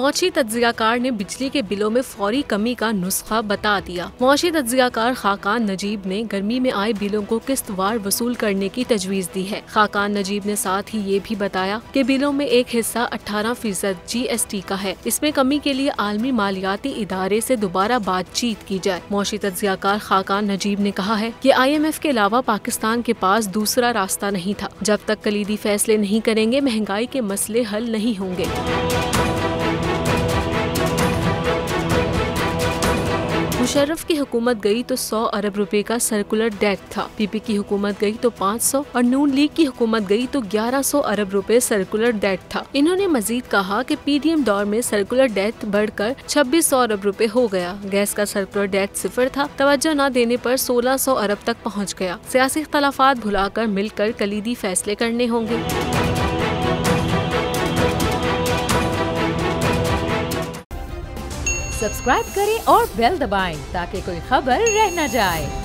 मौशी तज्जियाकार ने बिजली के बिलों में फौरी कमी का नुस्खा बता दिया। मौशी तज्जियाकार खाकान नजीब ने गर्मी में आए बिलों को किस्तवार वसूल करने की तजवीज दी है। खाकान नजीब ने साथ ही ये भी बताया कि बिलों में एक हिस्सा 18% GST का है। इसमें कमी के लिए आलमी मालियाती इदारे से दोबारा बातचीत की जाए। मौशी तज्जियाकार खाकान नजीब ने कहा है कि IMF के अलावा पाकिस्तान के पास दूसरा रास्ता नहीं था। जब तक कलीदी फैसले नहीं करेंगे महंगाई के मसले हल नहीं होंगे। मुशर्रफ की हुकूमत गई तो 100 अरब रुपए का सर्कुलर डेट था। PP की हुकूमत गई तो 500 और नून लीग की हुकूमत गई तो 1100 अरब रुपए सर्कुलर डेट था। इन्होंने मजीद कहा कि PDM दौर में सर्कुलर डेट बढ़कर 2600 अरब रुपए हो गया। गैस का सर्कुलर डेट 0 था। तवज्जो न देने पर 1600 अरब तक पहुँच गया। सियासी इख्तलाफात भुलाकर मिलकर कलीदी फैसले करने होंगे। सब्सक्राइब करें और बेल दबाएं ताकि कोई खबर रह न जाए।